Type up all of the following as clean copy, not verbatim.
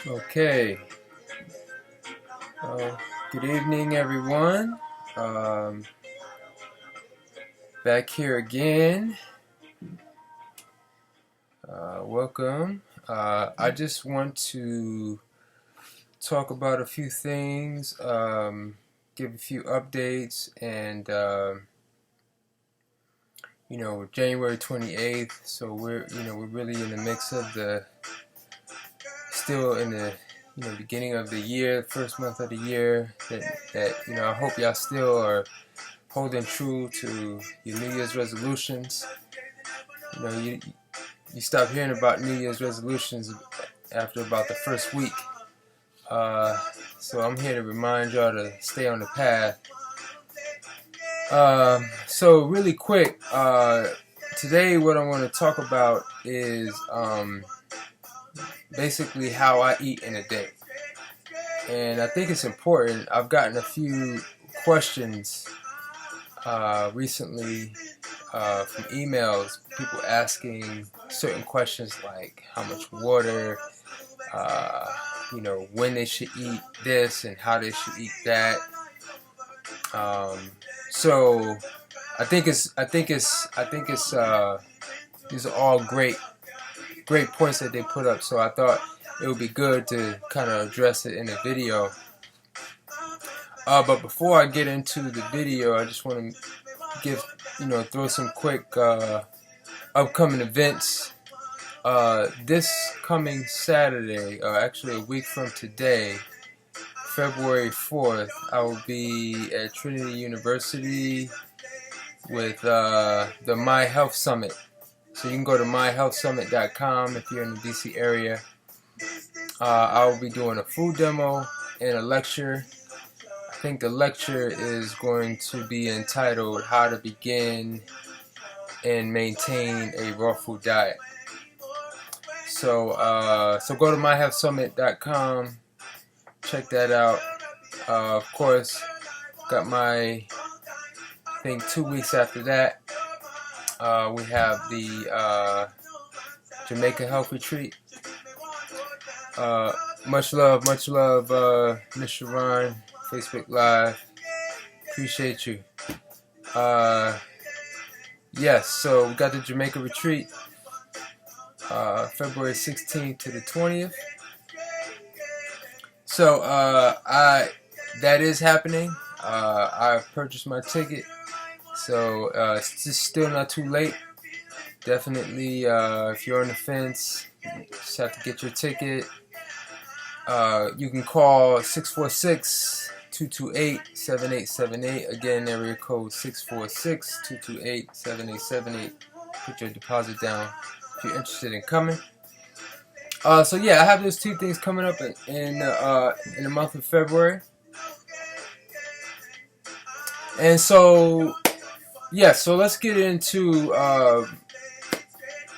Okay. Uh, Good evening, everyone. Um, Back here again. Welcome. I just want to talk about a few things, give a few updates, and January 28th. So we're really in the mix of still in the beginning of the year, first month of the year. That I hope y'all still are holding true to your New Year's resolutions. You stop hearing about New Year's resolutions after about the first week. So I'm here to remind y'all to stay on the path. So really quick, today what I want to talk about is basically how I eat in a day. And I think it's important. I've gotten a few questions recently from emails, people asking certain questions like how much water, when they should eat this and how they should eat that. So I think these are all great points that they put up. So I thought it would be good to kind of address it in a video. But before I get into the video, I just want to throw some quick upcoming events. This coming Saturday, actually a week from today, February 4th, I will be at Trinity University with the My Health Summit. So you can go to myhealthsummit.com if you're in the DC area. I will be doing a food demo and a lecture. I think the lecture is going to be entitled How to Begin and Maintain a Raw Food Diet. So go to myhealthsummit.com, check that out. Of course, got I think 2 weeks after that, we have the Jamaica Health Retreat. Much love, Miss Sharon, Facebook Live. Appreciate you. Yes, so we got the Jamaica Retreat, February 16th to the 20th. So that is happening. I purchased my ticket, so it's just still not too late. Definitely, if you're on the fence, you just have to get your ticket. You can call 646-228-7878. Again, area code 646-228-7878. Put your deposit down if you're interested in coming. So yeah, I have those two things coming up in the month of February. And so so let's get into how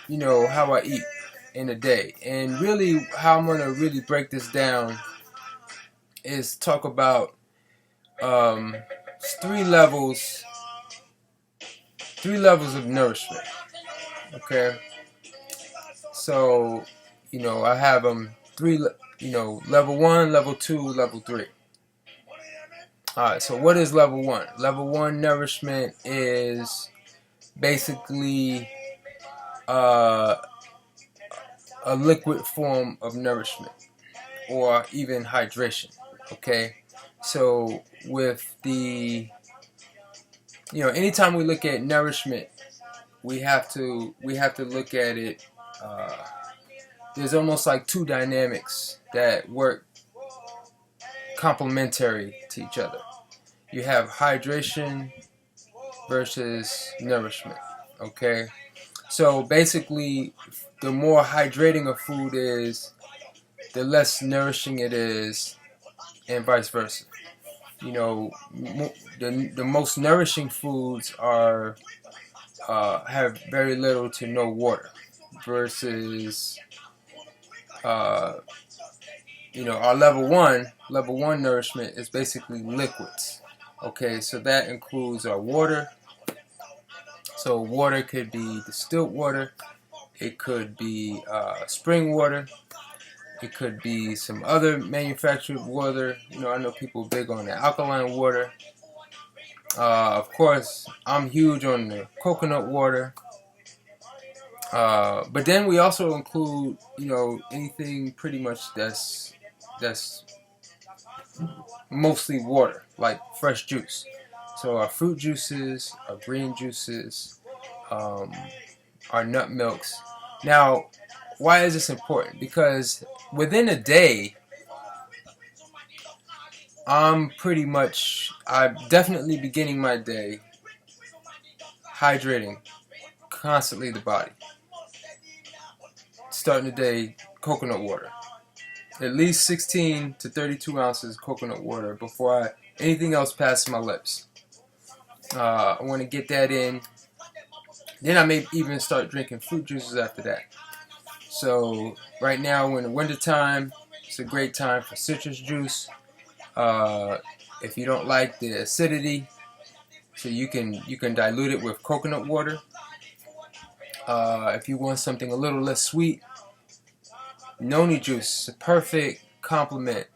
I eat in a day. And really how I'm going to really break this down is talk about three levels of nourishment. Okay? So, I have them three, level 1, level 2, level 3. Alright, so what is level 1? Level 1 nourishment is basically a liquid form of nourishment, or even hydration. Okay, so with the anytime we look at nourishment, we have to look at it. There's almost like two dynamics that work complementary to each other. You have hydration versus nourishment. Okay, so basically, the more hydrating a food is, the less nourishing it is, and vice versa. The most nourishing foods are have very little to no water, versus our level one nourishment is basically liquids. Okay, so that includes our water. So water could be distilled water, it could be spring water, It could be some other manufactured water. You know, I know people are big on the alkaline water. Of course, I'm huge on the coconut water. But then we also include, you know, anything pretty much that's mostly water, like fresh juice. So our fruit juices, our green juices, um, our nut milks. Now, why is this important? Because within a day, I'm definitely beginning my day hydrating constantly the body. Starting the day, coconut water. At least 16 to 32 ounces of coconut water before anything else passes my lips. I want to get that in. Then I may even start drinking fruit juices after that. So right now, we're in the winter time. It's a great time for citrus juice. If you don't like the acidity, so you can dilute it with coconut water. If you want something a little less sweet, noni juice is a perfect complement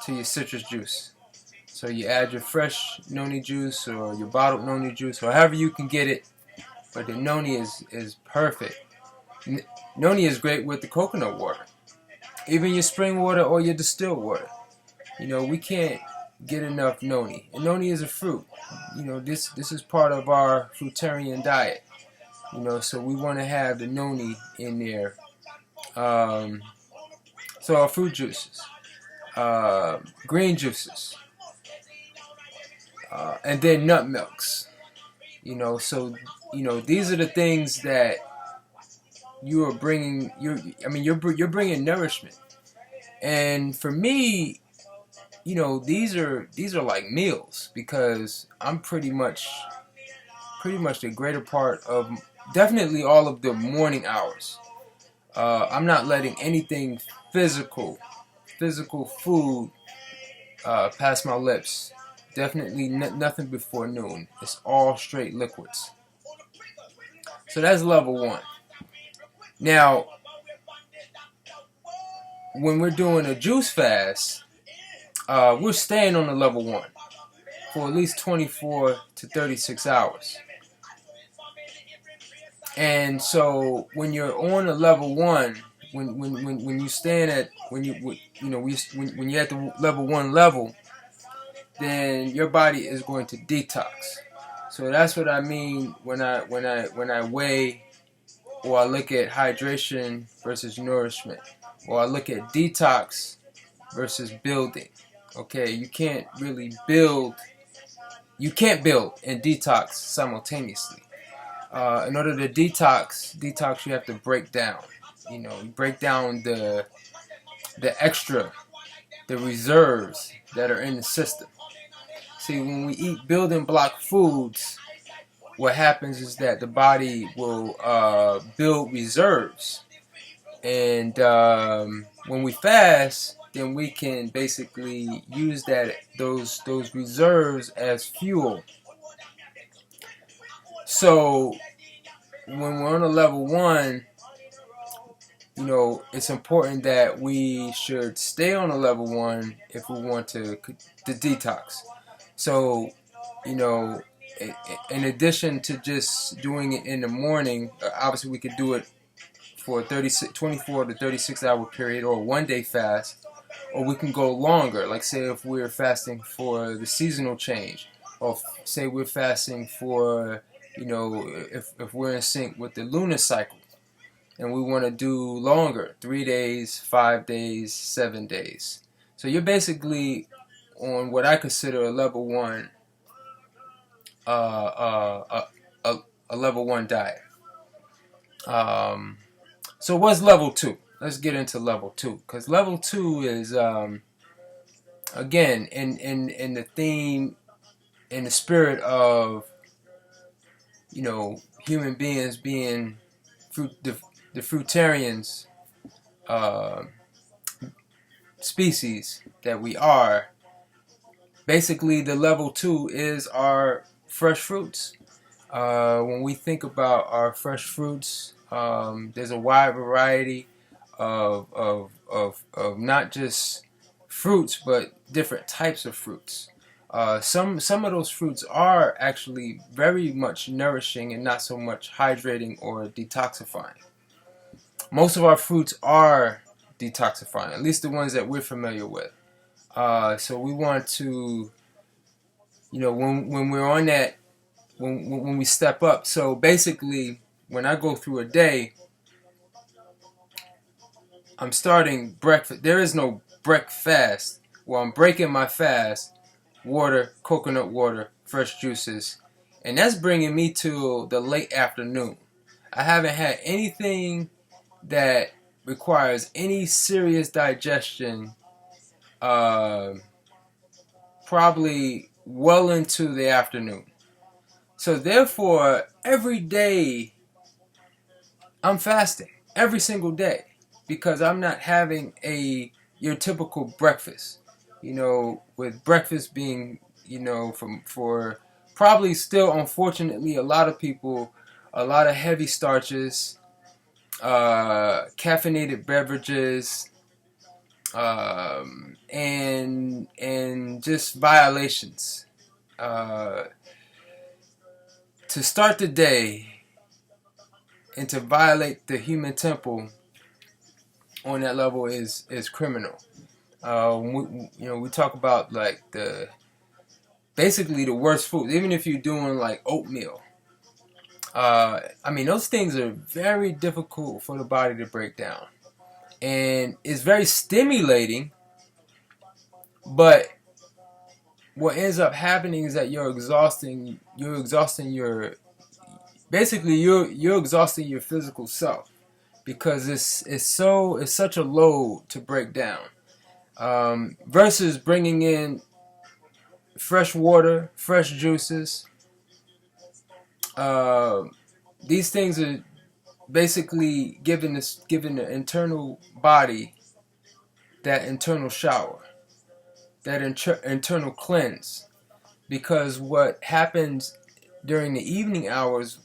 to your citrus juice. So you add your fresh noni juice or your bottled noni juice, or however you can get it. But the noni is perfect. Noni is great with the coconut water, even your spring water or your distilled water. You know, we can't get enough noni. And noni is a fruit. You know, this is part of our fruitarian diet. You know, so we want to have the noni in there. So our fruit juices, green juices, and then nut milks. You know, so you know these are the things that you are bringing. You're bringing nourishment. And for me, you know, these are like meals, because I'm pretty much the greater part of definitely all of the morning hours. I'm not letting anything physical food pass my lips. Definitely nothing before noon. It's all straight liquids. So that's level 1. Now, when we're doing a juice fast, we're staying on the level 1 for at least 24 to 36 hours. And so when you're on a level 1, when you stand at when you're at the level 1 level, then your body is going to detox. So that's what I mean when I weigh, or I look at hydration versus nourishment, or I look at detox versus building. Okay, you can't build and detox simultaneously. In order to detox, you have to break down. You know, break down the reserves that are in the system. See, when we eat building block foods, what happens is that the body will build reserves, and when we fast, then we can basically use those reserves as fuel. So when we're on a level 1, you know, it's important that we should stay on a level 1 if we want to detox. So, you know, in addition to just doing it in the morning, obviously we could do it for a 24 to 36 hour period, or a 1-day fast, or we can go longer. Like, say if we're fasting for the seasonal change, or say we're fasting for, you know, if we're in sync with the lunar cycle, and we want to do longer, 3 days, 5 days, 7 days. So you're basically on what I consider a level 1, a level 1 diet. So what's level 2? Let's get into level 2, because level 2 is again in the theme, in the spirit of, you know, human beings being the fruitarians species that we are. Basically, the level 2 is our fresh fruits. When we think about our fresh fruits, there's a wide variety. of not just fruits, but different types of fruits. Some of those fruits are actually very much nourishing and not so much hydrating or detoxifying. Most of our fruits are detoxifying, at least the ones that we're familiar with. So we want to, when we're on that, when we step up. So basically, when I go through a day, I'm starting breakfast. There is no breakfast. Well, I'm breaking my fast. Water, coconut water, fresh juices. And that's bringing me to the late afternoon. I haven't had anything that requires any serious digestion, probably well into the afternoon. So therefore, every day I'm fasting. Every single day. Because I'm not having your typical breakfast. With breakfast being, for probably still, unfortunately, a lot of people, a lot of heavy starches, caffeinated beverages, and just violations. To start the day and to violate the human temple on that level is criminal. We talk about like basically the worst food. Even if you're doing like oatmeal, those things are very difficult for the body to break down, and it's very stimulating. But what ends up happening is that you're exhausting your you're exhausting your physical self, because it's such a load to break down. Versus bringing in fresh water, fresh juices. These things are basically giving the internal body that internal shower, that internal cleanse. Because what happens during the evening hours,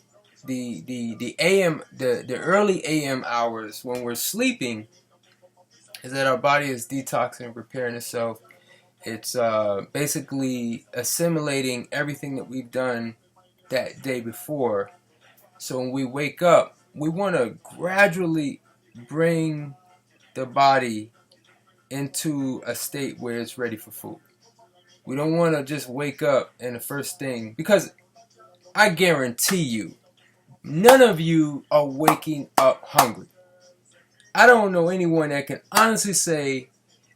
the AM, the early AM hours when we're sleeping, is that our body is detoxing, preparing itself. It's basically assimilating everything that we've done that day before. So when we wake up, we want to gradually bring the body into a state where it's ready for food. We don't want to just wake up and the first thing, because I guarantee you, none of you are waking up hungry. I don't know anyone that can honestly say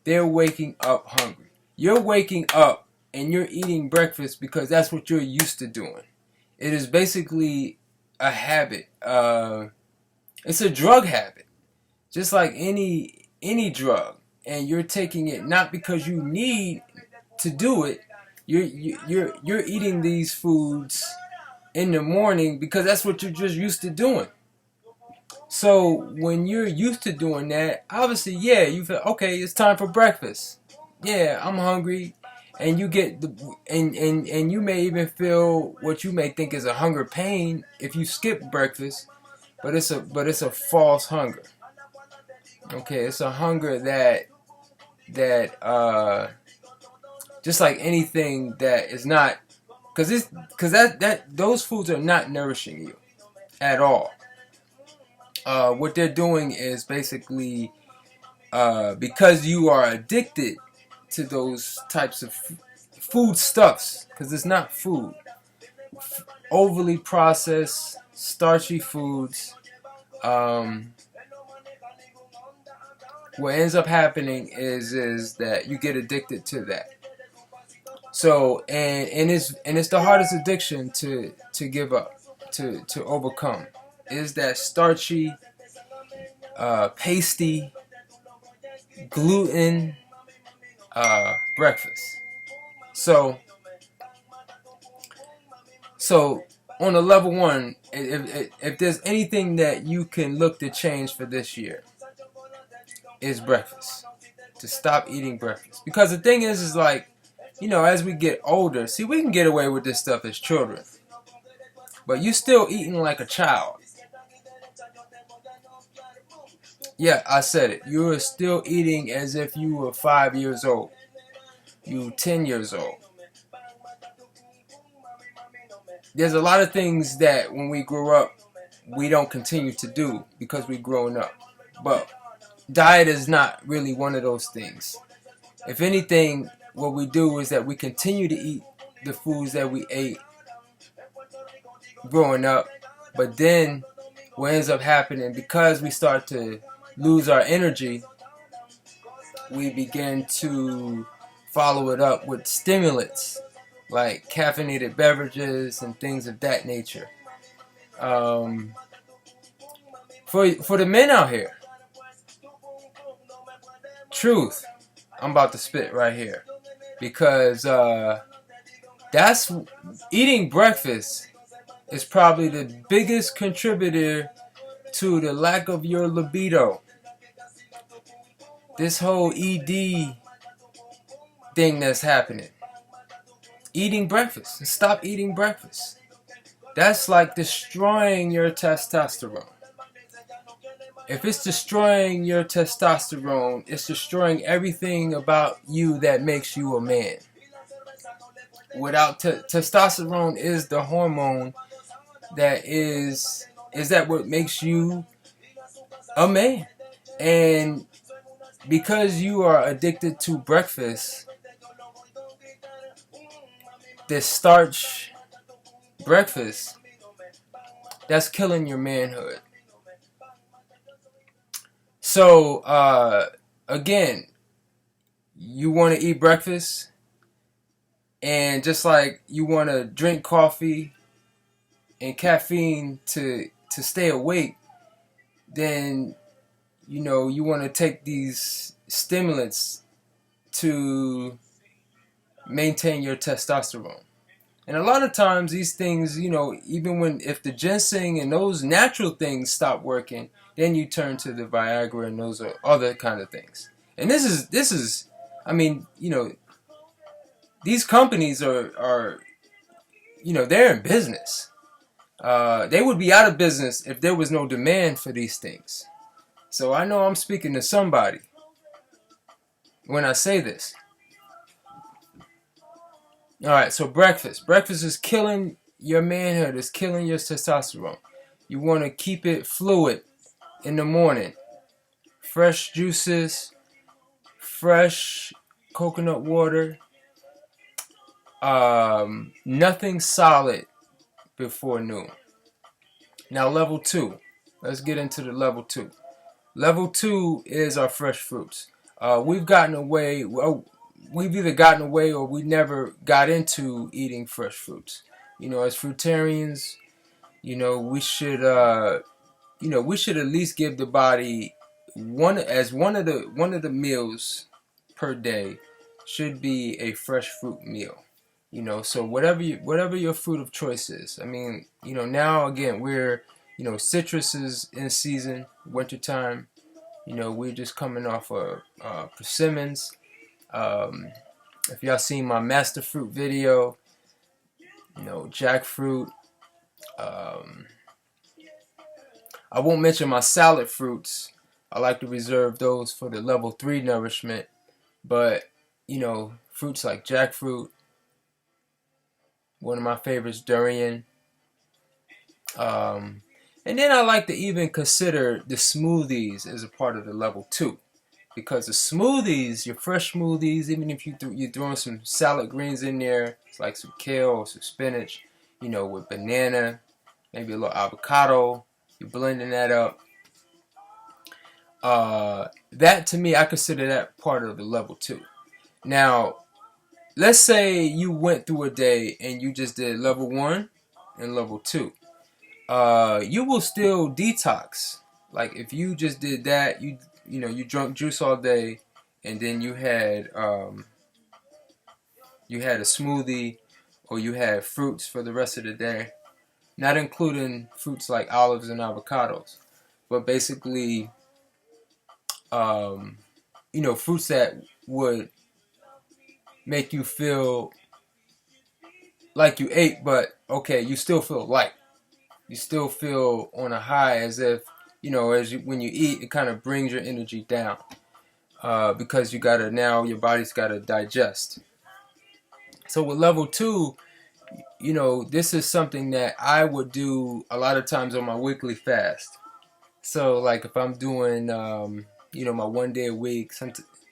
they're waking up hungry. You're waking up and you're eating breakfast because that's what you're used to doing. It is basically a habit. It's a drug habit, just like any drug, and you're taking it not because you need to do it. You're eating these foods in the morning because that's what you're just used to doing. So when you're used to doing that, obviously, yeah, you feel okay. It's time for breakfast. Yeah, I'm hungry, and you get and you may even feel what you may think is a hunger pain if you skip breakfast, but it's a false hunger. Okay, it's a hunger that just like anything that is not, because those foods are not nourishing you at all. What they're doing is basically, because you are addicted to those types of food stuffs, because it's not food, overly processed, starchy foods. What ends up happening is that you get addicted to that. So and it's the hardest addiction to give up, to overcome, is that starchy, pasty, gluten breakfast. So on a level one, if there's anything that you can look to change for this year, is breakfast. To stop eating breakfast. Because the thing is like, as we get older, see, we can get away with this stuff as children, but you still eating like a child. Yeah, I said it. You are still eating as if you were 5 years old. You 10 years old. There's a lot of things that when we grow up, we don't continue to do because we've grown up. But diet is not really one of those things. If anything, what we do is that we continue to eat the foods that we ate growing up. But then what ends up happening, because we start to lose our energy, we begin to follow it up with stimulants like caffeinated beverages and things of that nature. For the men out here, truth, I'm about to spit right here, because that's eating breakfast is probably the biggest contributor to the lack of your libido. This whole ED thing that's happening. Eating breakfast. Stop eating breakfast. That's like destroying your testosterone. If it's destroying your testosterone, it's destroying everything about you that makes you a man. Without testosterone is the hormone that is that what makes you a man. And because you are addicted to breakfast, this starch breakfast, that's killing your manhood. So again, you want to eat breakfast, and just like you want to drink coffee and caffeine to stay awake, then you want to take these stimulants to maintain your testosterone. And a lot of times these things, even if the ginseng and those natural things stop working, then you turn to the Viagra and those are other kind of things. And this is I mean, these companies are they're in business. They would be out of business if there was no demand for these things. So I know I'm speaking to somebody when I say this. Alright, so breakfast. Breakfast is killing your manhood. It's killing your testosterone. You want to keep it fluid in the morning. Fresh juices, fresh coconut water. Nothing solid before noon. Now level 2. Let's get into the level 2. Level 2 is our fresh fruits. We've gotten away. We've either gotten away or we never got into eating fresh fruits. As fruitarians, we should at least give the body one of the meals per day should be a fresh fruit meal. So whatever your fruit of choice is. I mean, now again we're citrus is in season, wintertime. We're just coming off of persimmons. If y'all seen my master fruit video, jackfruit. I won't mention my salad fruits. I like to reserve those for the level 3 nourishment. But, fruits like jackfruit, one of my favorites, durian. And then I like to even consider the smoothies as a part of the level 2. Because the smoothies, your fresh smoothies, even if you're throwing some salad greens in there, it's like some kale or some spinach, with banana, maybe a little avocado, you're blending that up. That to me, I consider that part of the level 2. Now, let's say you went through a day and you just did level 1 and level 2. You will still detox. Like if you just did that, you drank juice all day, and then you had a smoothie, or you had fruits for the rest of the day, not including fruits like olives and avocados, but basically, fruits that would make you feel like you ate, but okay, you still feel light. You still feel on a high as if when you eat, it kind of brings your energy down, because now your body's gotta digest. So with level 2, this is something that I would do a lot of times on my weekly fast. So like if I'm doing, my 1 day a week,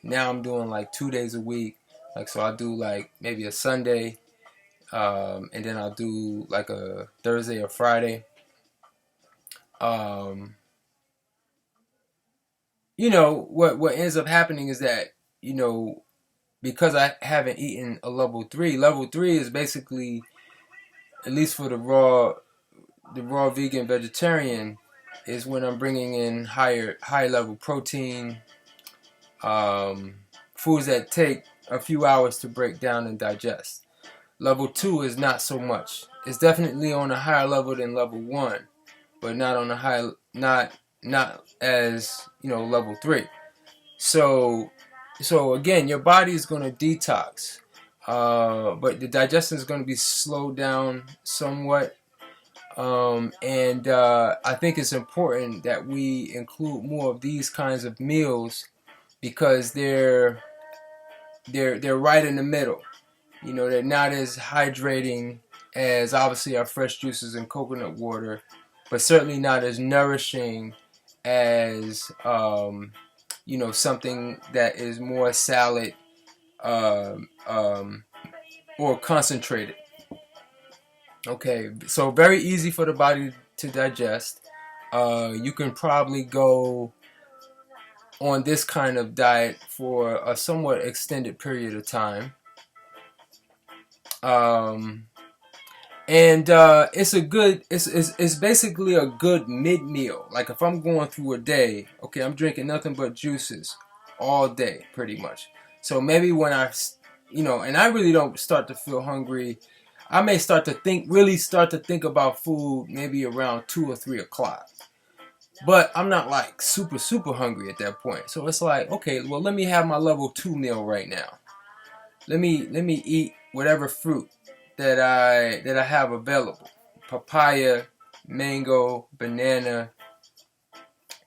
now I'm doing like 2 days a week. Like, so I'll do like maybe a Sunday, and then I'll do like a Thursday or Friday. What ends up happening is that, because I haven't eaten a level 3, level 3 is basically, at least for the raw vegan vegetarian, is when I'm bringing in high level protein, foods that take a few hours to break down and digest. Level 2 is not so much. It's definitely on a higher level than level 1, but not on a high, not as, level 3. So again, your body is going to detox, but the digestion is going to be slowed down somewhat. And I think it's important that we include more of these kinds of meals, because they're right in the middle. They're not as hydrating as obviously our fresh juices and coconut water, but certainly not as nourishing as something that is more salad, or concentrated. Okay, so very easy for the body to digest. You can probably go on this kind of diet for a somewhat extended period of time. And it's basically a good mid-meal. Like if I'm going through a day, okay, I'm drinking nothing but juices all day pretty much. So maybe when and I really don't start to feel hungry, I may start to think about food maybe around 2 or 3 o'clock. But I'm not like super, super hungry at that point. So it's like, okay, well, let me have my level 2 meal right now. Let me eat whatever fruit that I have available. Papaya, mango, banana,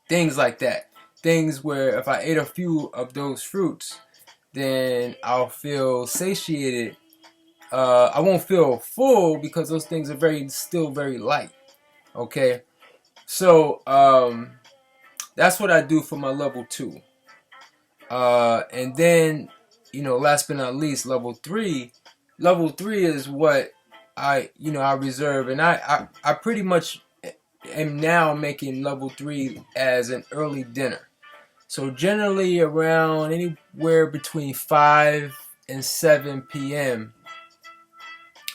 things like that. Things where if I ate a few of those fruits, then I'll feel satiated. I won't feel full because those things are still very light. Okay, so that's what I do for my level 2. And then, last but not least, level 3. Level 3 is what I reserve, and I pretty much am now making level 3 as an early dinner. So generally around anywhere between 5 and 7 p.m.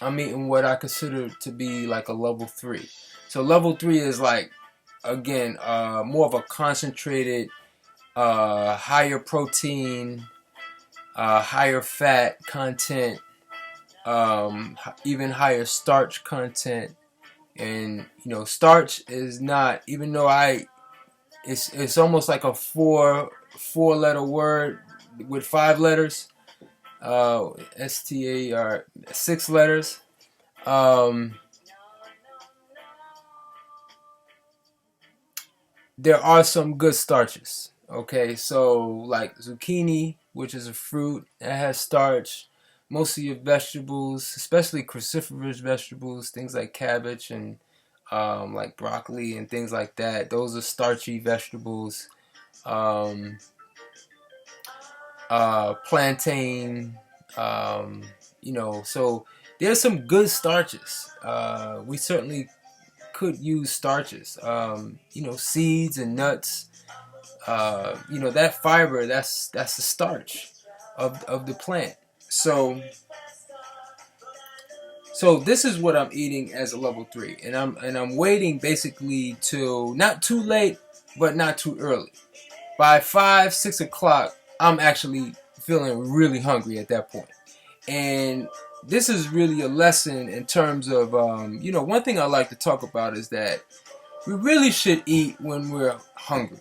I'm eating what I consider to be like a level 3. So level 3 is like, again, more of a concentrated, higher protein, higher fat content, even higher starch content. And starch is not, even though it's almost like a four letter word with 5 letters. STA 6 letters. There are some good starches. Okay, so like zucchini, which is a fruit that has starch. Most of your vegetables, especially cruciferous vegetables, things like cabbage and like broccoli and things like that, those are starchy vegetables. Plantain, so there's some good starches. We certainly could use starches. Seeds and nuts. That fiber, that's the starch of the plant. So this is what I'm eating as a level 3, and I'm waiting basically till not too late, but not too early. By 5, 6 o'clock, I'm actually feeling really hungry at that point. And this is really a lesson in terms of, one thing I like to talk about is that we really should eat when we're hungry.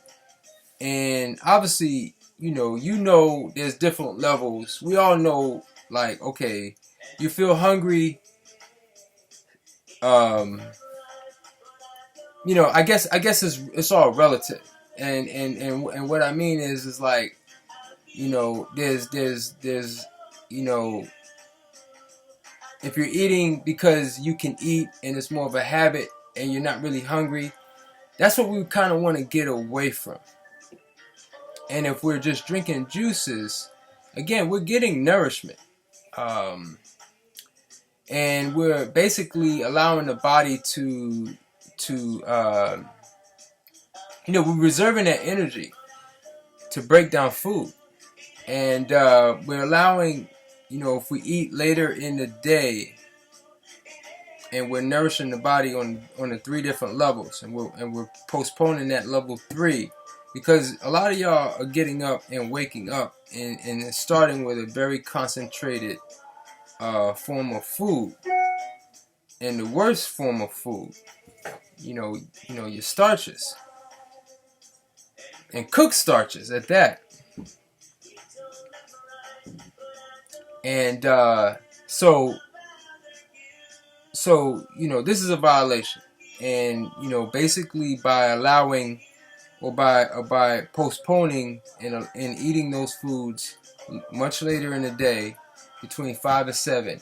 And obviously, there's different levels. We all know, like, okay, you feel hungry, I guess it's all relative, and what I mean is like, there's you know if you're eating because you can eat and it's more of a habit and you're not really hungry, that's what we kind of want to get away from. And if we're just drinking juices, again, we're getting nourishment. Um, and we're basically allowing the body to we're reserving that energy to break down food. And we're allowing, if we eat later in the day, and we're nourishing the body on the 3 different levels, and we're postponing that level 3, because a lot of y'all are getting up and waking up and starting with a very concentrated form of food, and the worst form of food, your starches, and cooked starches at that. And so this is a violation. And basically, by allowing or by postponing and eating those foods much later in the day, between 5 and 7,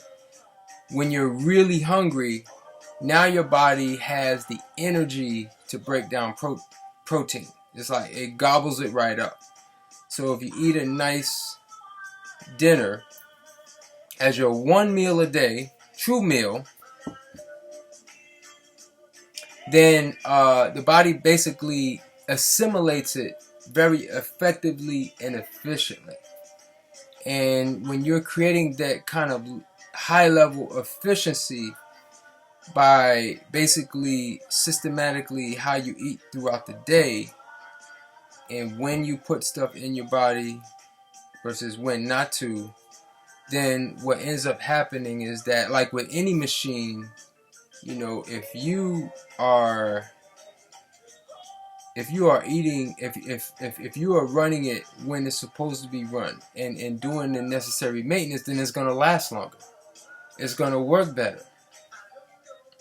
when you're really hungry, now your body has the energy to break down protein. It's like it gobbles it right up. So if you eat a nice dinner as your one meal a day, true meal, then the body basically assimilates it very effectively and efficiently. And when you're creating that kind of high level efficiency by basically systematically how you eat throughout the day, and when you put stuff in your body versus when not to, then what ends up happening is that, like with any machine, if you are eating, if you are running it when it's supposed to be run, and doing the necessary maintenance, then it's going to last longer. It's going to work better.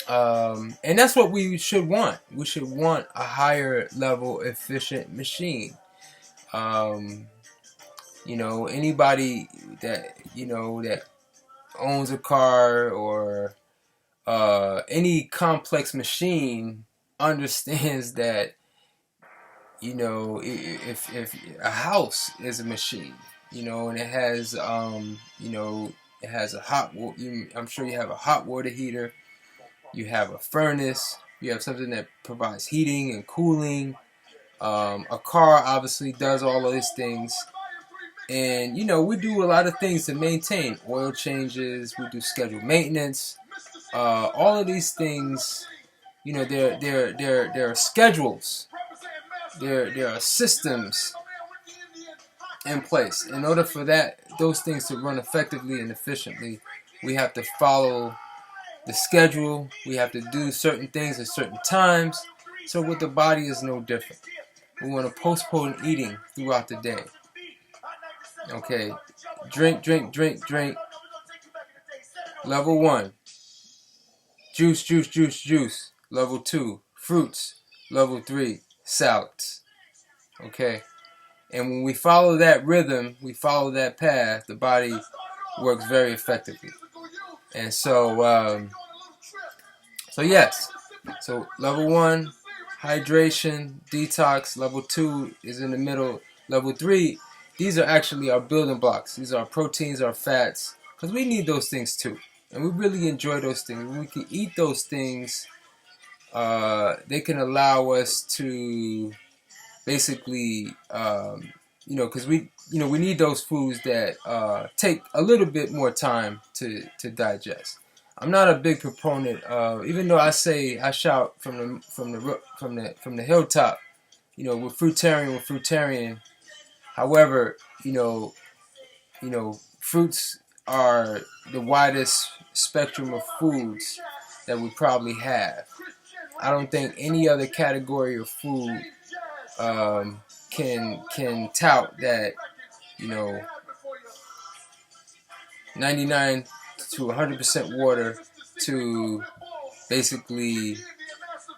And that's what we should want. We should want a higher level efficient machine. Anybody that owns a car or any complex machine understands that, if a house is a machine, and it has it has a I'm sure you have a hot water heater, you have a furnace, you have something that provides heating and cooling. A car obviously does all of these things. And we do a lot of things to maintain oil changes. We do scheduled maintenance. All of these things, there are schedules. There are systems in place. In order for those things to run effectively and efficiently, we have to follow the schedule. We have to do certain things at certain times. So with the body is no different. We want to postpone eating throughout the day. Okay, drink. Level 1, juice. Level 2, fruits. Level 3, salads. Okay, and when we follow that rhythm, we follow that path, the body works very effectively. And so yes. So level 1, hydration, detox. Level 2 is in the middle. Level 3, these are actually our building blocks. These are our proteins, our fats, because we need those things too. And we really enjoy those things. When we can eat those things, they can allow us to basically, because we need those foods that take a little bit more time to digest. I'm not a big proponent of, even though I shout from the hilltop, we're fruitarian. However, fruits are the widest spectrum of foods that we probably have. I don't think any other category of food can tout that, 99 to 100% water to basically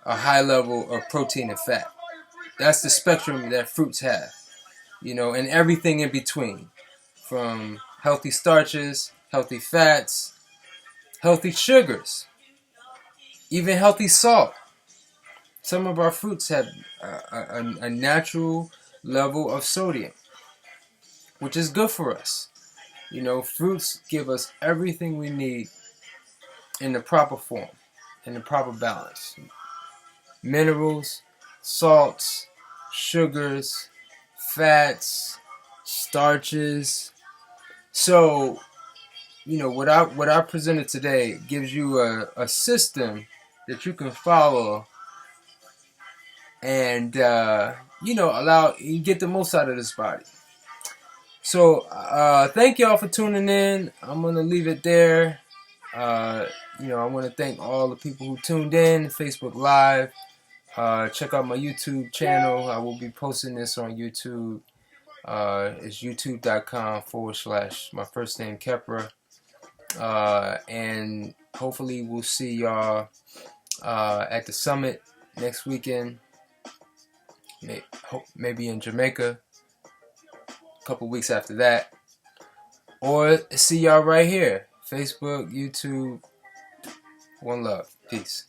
a high level of protein and fat. That's the spectrum that fruits have, you know, and everything in between, from healthy starches, healthy fats, healthy sugars, even healthy salt. Some of our fruits have a natural level of sodium, which is good for us. You know, fruits give us everything we need in the proper form, in the proper balance. Minerals, salts, sugars, fats, starches. So, you know, what I presented today gives you a system that you can follow and, you know, allow you get the most out of this body. So, thank y'all for tuning in. I'm going to leave it there. You know, I want to thank all the people who tuned in, Facebook Live. Check out my YouTube channel. I will be posting this on YouTube. It's youtube.com/ my first name Kepra. And hopefully we'll see y'all at the summit next weekend. Maybe in Jamaica. A couple weeks after that. Or see y'all right here. Facebook, YouTube. One love. Peace.